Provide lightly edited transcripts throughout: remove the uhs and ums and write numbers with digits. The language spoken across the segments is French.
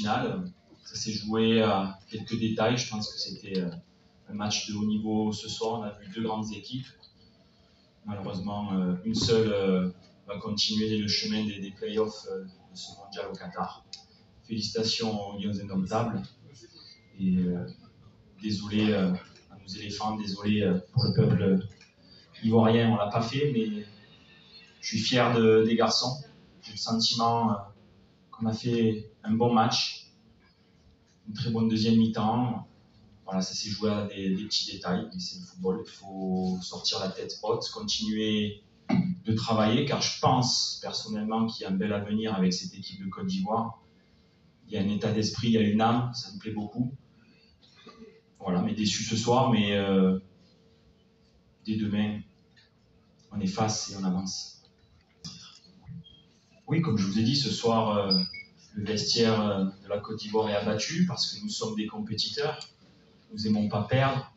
finale. Ça s'est joué à quelques détails. Je pense que c'était un match de haut niveau ce soir. On a vu deux grandes équipes. Malheureusement, une seule va continuer le chemin des playoffs de ce mondial au Qatar. Félicitations aux Lions indomptables. Et désolé à nos éléphants, désolé pour le peuple ivoirien, on l'a pas fait, mais je suis fier des garçons. J'ai le sentiment qu'on a fait un bon match, une très bonne deuxième mi-temps. Voilà, ça s'est joué à des petits détails, mais c'est le football. Il faut sortir la tête haute, continuer de travailler, car je pense personnellement qu'il y a un bel avenir avec cette équipe de Côte d'Ivoire. Il y a un état d'esprit, il y a une âme, ça me plaît beaucoup. Voilà, mais déçu ce soir, mais dès demain, on est face et on avance. Oui, comme je vous ai dit, ce soir, le vestiaire de la Côte d'Ivoire est abattu parce que nous sommes des compétiteurs. Nous n'aimons pas perdre.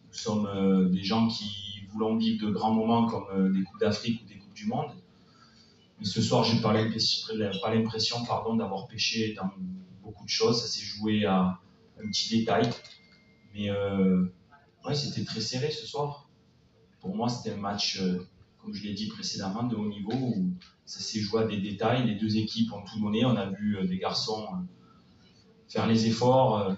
Nous sommes des gens qui voulons vivre de grands moments comme des Coupes d'Afrique ou des Coupes du Monde. Mais ce soir, je n'ai pas l'impression d'avoir péché dans beaucoup de choses. Ça s'est joué à un petit détail. Mais ouais, c'était très serré ce soir. Pour moi, c'était un match, comme je l'ai dit précédemment, de haut niveau où ça s'est joué à des détails. Les deux équipes ont tout donné. On a vu des garçons faire les efforts,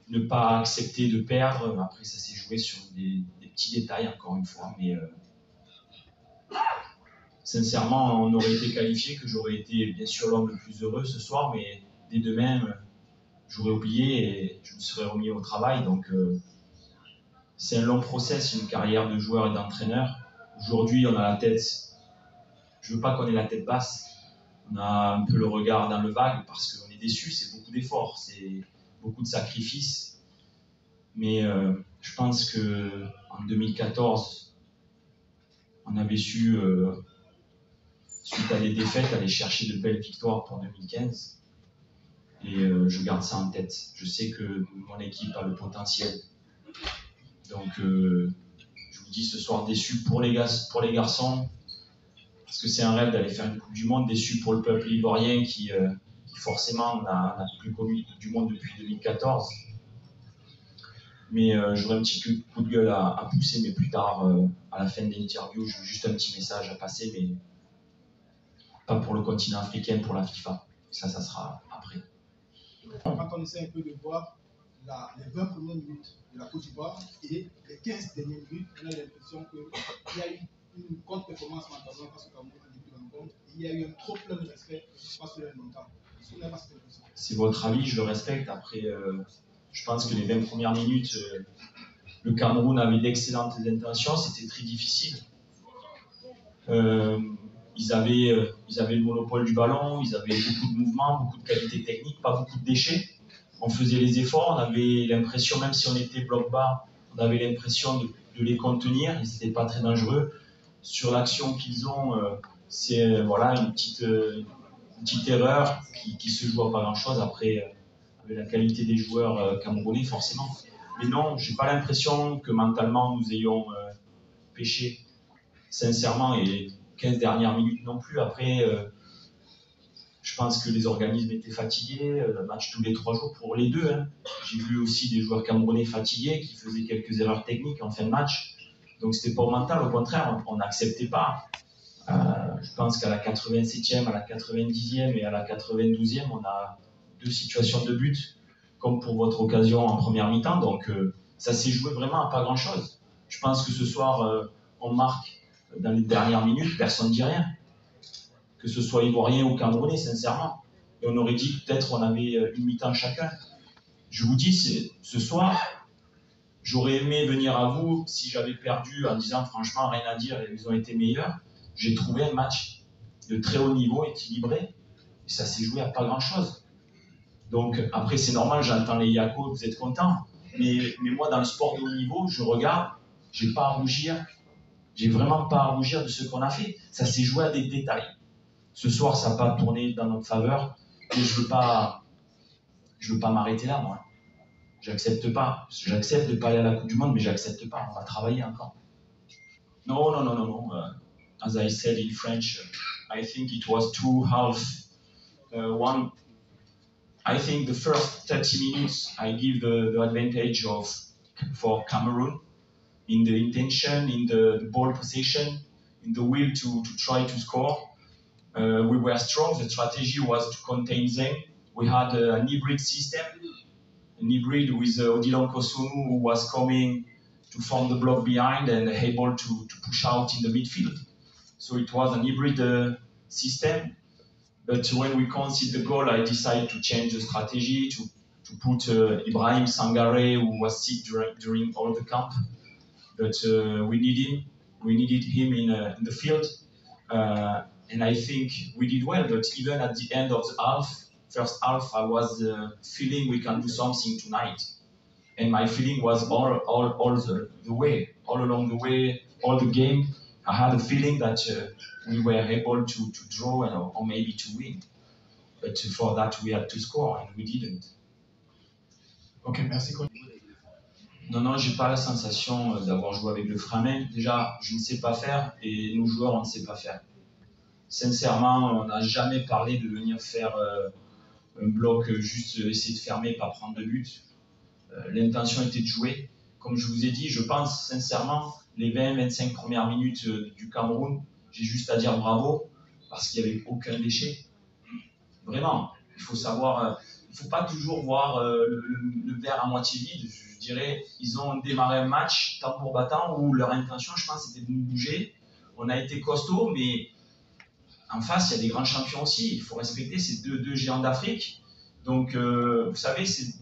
ne pas accepter de perdre. Après, ça s'est joué sur des petits détails, encore une fois. Mais sincèrement, on aurait été qualifié, que j'aurais été bien sûr l'homme le plus heureux ce soir. Mais dès demain, j'aurais oublié et je me serais remis au travail. Donc, c'est un long process, une carrière de joueur et d'entraîneur. Aujourd'hui, on a la tête, je veux pas qu'on ait la tête basse. On a un peu le regard dans le vague parce qu'on est déçu, c'est beaucoup d'efforts, c'est beaucoup de sacrifices. Mais je pense qu'en 2014, on avait su, suite à des défaites, aller chercher de belles victoires pour 2015. Et je garde ça en tête. Je sais que mon équipe a le potentiel. Donc, je vous dis ce soir déçu pour les garçons, parce que c'est un rêve d'aller faire une Coupe du Monde, déçu pour le peuple ivoirien qui forcément n'a plus connu une Coupe du Monde depuis 2014. Mais j'aurais un petit coup de gueule à pousser, mais plus tard, à la fin de l'interview, j'ai juste un petit message à passer, mais pas pour le continent africain, pour la FIFA. Ça sera après. Quand on essaie un peu de voir les 20 premières minutes de la Côte d'Ivoire et les 15 dernières minutes, on a l'impression qu'il y a eu une contre-performance mentalement face au Cameroun au début de la rencontre. Il y a eu un trop plein de respect face au longtemps. Est-ce qu'on n'a pas cette impression? C'est votre avis, je le respecte. Après, je pense que les 20 premières minutes, le Cameroun avait d'excellentes intentions, c'était très difficile. Ils avaient le monopole du ballon, ils avaient beaucoup de mouvements, beaucoup de qualité technique, pas beaucoup de déchets. On faisait les efforts, on avait l'impression, même si on était bloc bas, on avait l'impression de les contenir, ils n'étaient pas très dangereux. Sur l'action qu'ils ont, c'est voilà, une petite erreur qui se joue à pas grand-chose. Après, avec la qualité des joueurs camerounais, forcément. Mais non, je n'ai pas l'impression que mentalement nous ayons péché, sincèrement, et 15 dernières minutes non plus. Après, je pense que les organismes étaient fatigués, le match tous les 3 jours pour les deux. Hein. J'ai vu aussi des joueurs camerounais fatigués qui faisaient quelques erreurs techniques en fin de match. Donc c'était pas au mental, au contraire, on n'acceptait pas. Je pense qu'à la 87e, à la 90e et à la 92e, on a 2 situations de but, comme pour votre occasion en première mi-temps. Donc ça s'est joué vraiment à pas grand-chose. Je pense que ce soir, on marque dans les dernières minutes, personne ne dit rien. Que ce soit ivoirien ou camerounais, sincèrement. Et on aurait dit peut-être on avait une mi-temps chacun. Je vous dis, ce soir, j'aurais aimé venir à vous si j'avais perdu en disant franchement rien à dire, ils ont été meilleurs. J'ai trouvé un match de très haut niveau, équilibré, et ça s'est joué à pas grand-chose. Donc après c'est normal, j'entends les yacos, vous êtes contents, mais moi dans le sport de haut niveau, je regarde, j'ai pas à rougir, j'ai vraiment pas à rougir de ce qu'on a fait. Ça s'est joué à des détails. Ce soir, ça n'a pas tourné dans notre faveur, mais je veux pas m'arrêter là, moi. J'accepte pas. J'accepte de ne pas aller à la Coupe du Monde, mais j'accepte pas. On va travailler encore. Non. As I said in French, I think it was two halves. One I think the first 30 minutes I give the advantage for Cameroon in the intention, in the ball possession, in the will to try to score. We were strong. The strategy was to contain them. We had an hybrid system, an hybrid with Odilon Kosunu, who was coming to form the block behind and able to push out in the midfield. So it was an hybrid system. But when we conceded the goal, I decided to change the strategy, to put Ibrahim Sangare, who was sick during all the camp. But we needed him in the field. And I think we did well, but even at the end of the first half, I was feeling we can do something tonight. And my feeling was all the way, all along the way, all the game, I had a feeling that we were able to draw or maybe to win. But for that, we had to score, and we didn't. Ok, merci. Non, j'ai pas la sensation d'avoir joué avec le Fremen. Déjà, je ne sais pas faire, et nos joueurs, on ne sait pas faire. Sincèrement, on n'a jamais parlé de venir faire un bloc, juste essayer de fermer, pas prendre de but. L'intention était de jouer. Comme je vous ai dit, je pense sincèrement, les 20-25 premières minutes du Cameroun, j'ai juste à dire bravo, parce qu'il n'y avait aucun déchet. Vraiment, il faut savoir, il ne faut pas toujours voir le verre à moitié vide. Je dirais, ils ont démarré un match tambour battant où leur intention, je pense, c'était de nous bouger. On a été costaud, mais en face, il y a des grands champions aussi. Il faut respecter ces deux géants d'Afrique. Donc, vous savez, c'est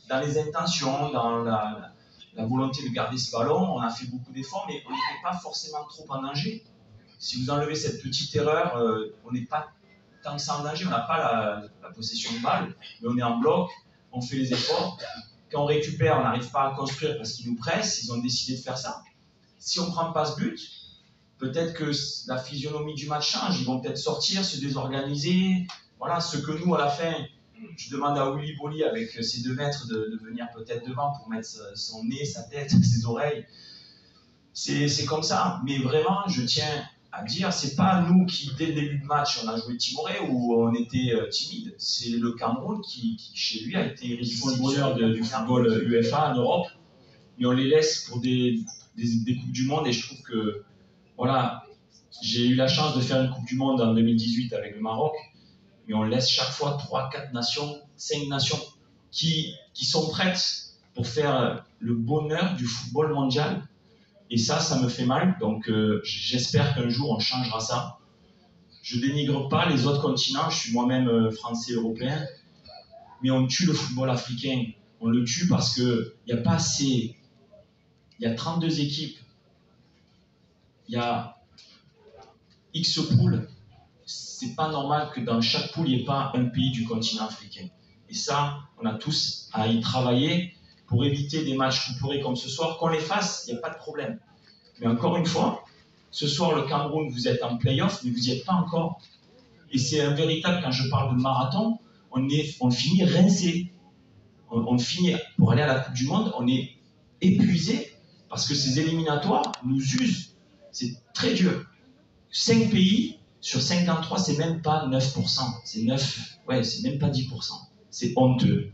dans les intentions, dans la volonté de garder ce ballon, on a fait beaucoup d'efforts, mais on n'était pas forcément trop en danger. Si vous enlevez cette petite erreur, on n'est pas tant que ça en danger. On n'a pas la possession de balle, mais on est en bloc, on fait les efforts. Quand on récupère, on n'arrive pas à construire parce qu'ils nous pressent. Ils ont décidé de faire ça. Si on ne prend pas ce but, peut-être que la physionomie du match change. Ils vont peut-être sortir, se désorganiser. Voilà, ce que nous, à la fin, je demande à Willy Boli, avec ses 2 mètres, de venir peut-être devant pour mettre son nez, sa tête, ses oreilles. C'est comme ça. Mais vraiment, je tiens à dire, c'est pas nous qui, dès le début de match, on a joué timoré ou on était timide. C'est le Cameroun qui, chez lui, a été irrésistible du football UEFA en Europe. Mais on les laisse pour des Coupes du Monde, et je trouve que, voilà, j'ai eu la chance de faire une Coupe du Monde en 2018 avec le Maroc, mais on laisse chaque fois 3, 4 nations, 5 nations qui sont prêtes pour faire le bonheur du football mondial. Et ça me fait mal. Donc j'espère qu'un jour on changera ça. Je dénigre pas les autres continents, je suis moi-même français, européen, mais on tue le football africain. On le tue parce qu'il n'y a pas assez. Il y a 32 équipes. Il y a X poules. C'est pas normal que dans chaque poule, il n'y ait pas un pays du continent africain. Et ça, on a tous à y travailler pour éviter des matchs couperés comme ce soir. Qu'on les fasse, il n'y a pas de problème. Mais encore une fois, ce soir, le Cameroun, vous êtes en play-off, mais vous n'y êtes pas encore. Et c'est un véritable, quand je parle de marathon, on finit rincé. On finit, pour aller à la Coupe du Monde, on est épuisé parce que ces éliminatoires nous usent. C'est très dur. 5 pays sur 53, c'est même pas 9%. C'est 9, ouais, c'est même pas 10%. C'est honteux.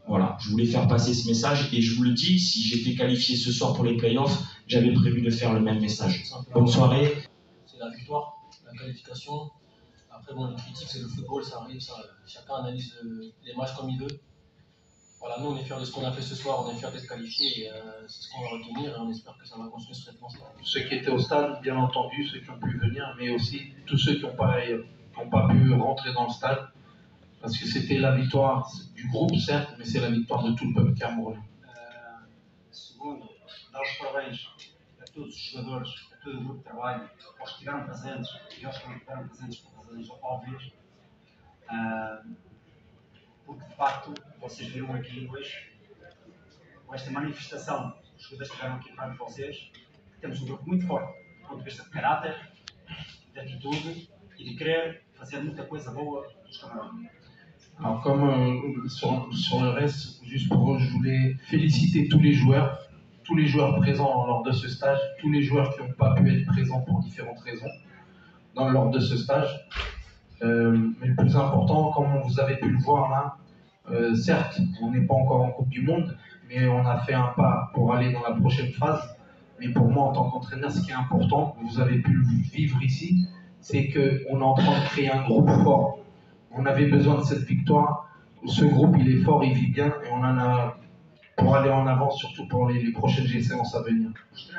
Voilà, je voulais faire passer ce message et je vous le dis, si j'étais qualifié ce soir pour les playoffs, j'avais prévu de faire le même message. Bonne soirée. C'est la victoire, la qualification. Après, bon, les critiques, c'est le football, ça arrive, chacun analyse les matchs comme il veut. Voilà, nous, on est fiers de ce qu'on a fait ce soir, on est fiers d'être qualifiés et c'est ce qu'on va retenir et on espère que ça va continuer sur cette lancée. Ceux qui étaient au stade, bien entendu, ceux qui ont pu venir, mais aussi tous ceux qui n'ont pas pu rentrer dans le stade. Parce que c'était la victoire du groupe, certes, mais c'est la victoire de tout le peuple camerounais. Segundo, dar os parabéns a todos os jogadores, a todo o grupo de trabalho, aos que estiveram presentes e aos que não estiveram presentes por razões óbvias, porque de facto vocês viram aqui hoje, com esta manifestação, os jogadores que estiveram aqui perante vocês, que temos um grupo muito forte, do ponto de vista de caráter, de atitude e de querer fazer muita coisa boa dos camaradas. Alors comme sur le reste, juste pour eux, je voulais féliciter tous les joueurs présents lors de ce stage, tous les joueurs qui n'ont pas pu être présents pour différentes raisons lors de ce stage. Mais le plus important, comme vous avez pu le voir là, Certes, on n'est pas encore en Coupe du Monde, mais on a fait un pas pour aller dans la prochaine phase. Mais pour moi, en tant qu'entraîneur, ce qui est important, vous avez pu le vivre ici, c'est qu'on est en train de créer un groupe fort. On avait besoin de cette victoire. Ce groupe, il est fort, il vit bien, et on en a pour aller en avant, surtout pour les prochaines séances à venir.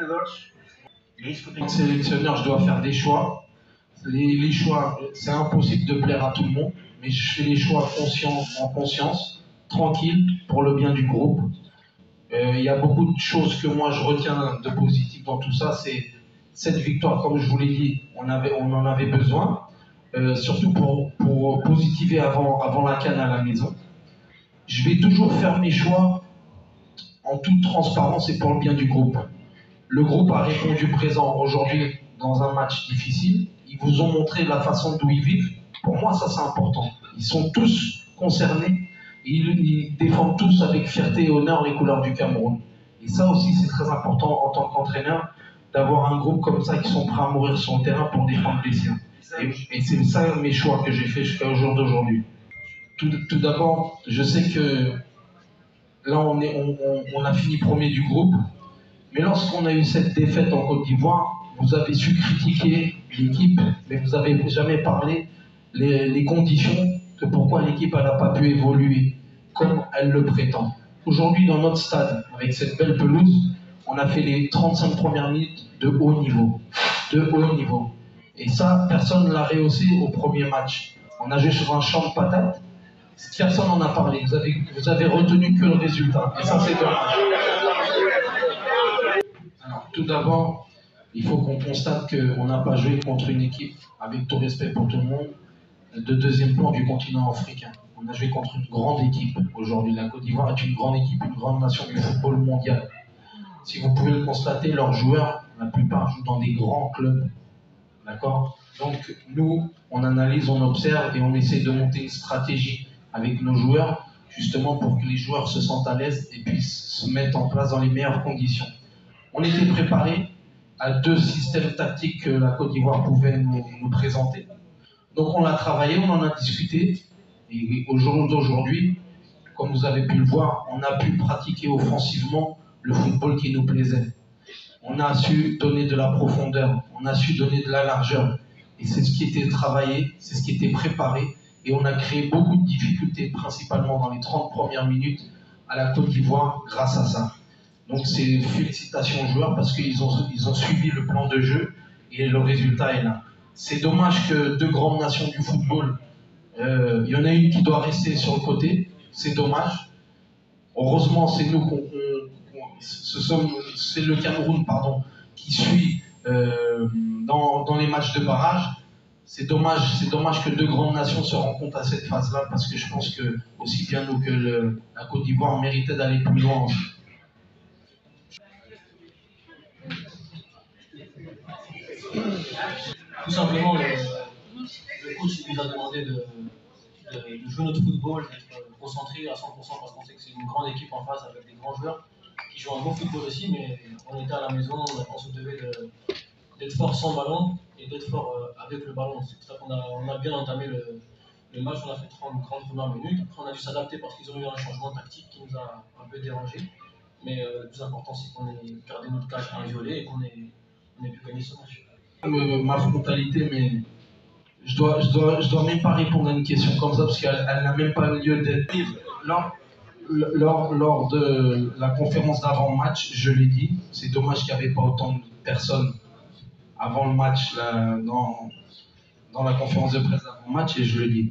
En tant que sélectionneur, je dois faire des choix. Les choix, c'est impossible de plaire à tout le monde, mais je fais les choix en conscience, tranquille, pour le bien du groupe. Il y a beaucoup de choses que moi je retiens de positif dans tout ça. C'est cette victoire, comme je vous l'ai dit, on en avait besoin, surtout pour positiver avant la CAN à la maison. Je vais toujours faire mes choix en toute transparence et pour le bien du groupe. Le groupe a répondu présent aujourd'hui dans un match difficile. Ils vous ont montré la façon dont ils vivent. Pour moi, ça c'est important. Ils sont tous concernés. Ils défendent tous avec fierté et honneur les couleurs du Cameroun. Et ça aussi, c'est très important en tant qu'entraîneur, d'avoir un groupe comme ça qui sont prêts à mourir sur le terrain pour défendre les siens. Et c'est ça mes choix que j'ai fait jusqu'à aujourd'hui. Tout d'abord, je sais que là, on a fini premier du groupe. Mais lorsqu'on a eu cette défaite en Côte d'Ivoire, vous avez su critiquer l'équipe, mais vous n'avez jamais parlé les conditions de pourquoi l'équipe n'a pas pu évoluer comme elle le prétend. Aujourd'hui, dans notre stade, avec cette belle pelouse, on a fait les 35 premières minutes de haut niveau. Et ça, personne ne l'a rehaussé au premier match. On a joué sur un champ de patates. Personne n'en a parlé. Vous avez retenu que le résultat. Et ça, c'est dommage. Alors, tout d'abord, il faut qu'on constate qu'on n'a pas joué contre une équipe, avec tout respect pour tout le monde, de deuxième plan du continent africain. On a joué contre une grande équipe aujourd'hui. La Côte d'Ivoire est une grande équipe, une grande nation du football mondial. Si vous pouvez le constater, leurs joueurs, la plupart jouent dans des grands clubs. D'accord ? Donc, nous, on analyse, on observe et on essaie de monter une stratégie avec nos joueurs, justement pour que les joueurs se sentent à l'aise et puissent se mettre en place dans les meilleures conditions. On était préparés à 2 systèmes tactiques que la Côte d'Ivoire pouvait nous présenter. Donc on l'a travaillé, on en a discuté. Et au jour d'aujourd'hui, comme vous avez pu le voir, on a pu pratiquer offensivement le football qui nous plaisait. On a su donner de la profondeur, on a su donner de la largeur. Et c'est ce qui était travaillé, c'est ce qui était préparé. Et on a créé beaucoup de difficultés, principalement dans les 30 premières minutes à la Côte d'Ivoire grâce à ça. Donc c'est félicitations aux joueurs parce qu'ils ont suivi le plan de jeu et le résultat est là. C'est dommage que 2 grandes nations du football, il y en a une qui doit rester sur le côté, c'est dommage. Heureusement, c'est nous c'est le Cameroun qui suit dans les matchs de barrage. C'est dommage que 2 grandes nations se rencontrent à cette phase-là parce que je pense que aussi bien nous que la Côte d'Ivoire méritait d'aller plus loin aussi. Tout simplement, le coach nous a demandé de jouer notre football, d'être concentré à 100% parce qu'on sait que c'est une grande équipe en face avec des grands joueurs qui jouent un bon football aussi, mais on était à la maison, on se devait d'être fort sans ballon et d'être fort avec le ballon. C'est pour ça qu'on a bien entamé le match, on a fait 30 premières minutes, après on a dû s'adapter parce qu'ils ont eu un changement tactique qui nous a un peu dérangé, mais le plus important c'est qu'on ait gardé notre cage inviolée et qu'on ait pu gagner ce match. Ma frontalité, mais je dois même pas répondre à une question comme ça parce qu'elle n'a même pas lieu d'être. Lors de la conférence d'avant-match, je l'ai dit, c'est dommage qu'il n'y avait pas autant de personnes avant le match dans la conférence de presse d'avant-match et je le dis.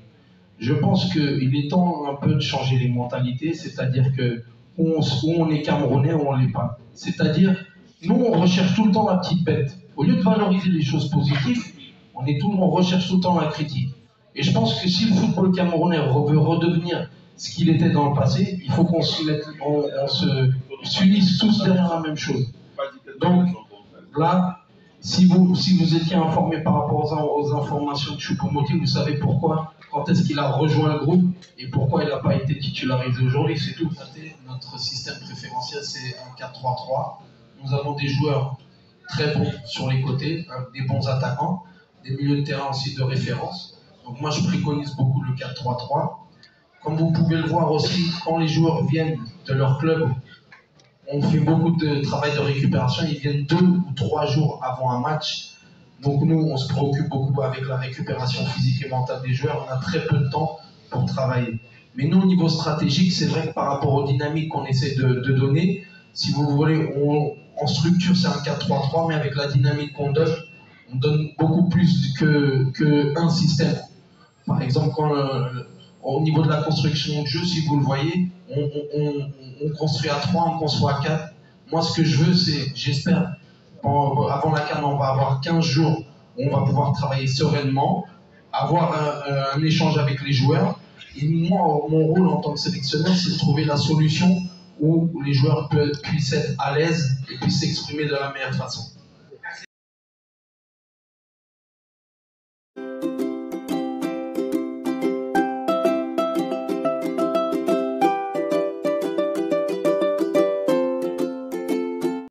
Je pense qu'il est temps un peu de changer les mentalités, c'est-à-dire que où on est Camerounais ou on ne l'est pas. C'est-à-dire, nous on recherche tout le temps la petite bête. Au lieu de valoriser les choses positives, on recherche tout le temps la critique. Et je pense que si le football camerounais veut redevenir ce qu'il était dans le passé, il faut qu'on s'unisse tous derrière la même chose. Donc là, si vous étiez informé par rapport aux informations de Choupo-Moting, vous savez pourquoi, quand est-ce qu'il a rejoint le groupe et pourquoi il n'a pas été titularisé aujourd'hui, c'est tout. Notre système préférentiel, c'est un 4-3-3. Nous avons des joueurs très bons sur les côtés, des bons attaquants, des milieux de terrain aussi de référence. Donc moi, je préconise beaucoup le 4-3-3. comme vous pouvez le voir aussi, quand les joueurs viennent de leur club, on fait beaucoup de travail de récupération. Ils viennent 2 ou 3 jours avant un match. Donc nous, on se préoccupe beaucoup avec la récupération physique et mentale des joueurs. On a très peu de temps pour travailler. Mais nous, au niveau stratégique, c'est vrai que par rapport aux dynamiques qu'on essaie de donner, si vous voulez, en structure, c'est un 4-3-3, mais avec la dynamique qu'on donne, on donne beaucoup plus qu'un système. Par exemple, au niveau de la construction de jeu, si vous le voyez, on construit à 3, on construit à 4. Moi, ce que je veux, c'est, j'espère, avant la CAN, on va avoir 15 jours où on va pouvoir travailler sereinement, avoir un échange avec les joueurs. Et moi, mon rôle en tant que sélectionneur, c'est de trouver la solution où les joueurs puissent être à l'aise et puissent s'exprimer de la meilleure façon.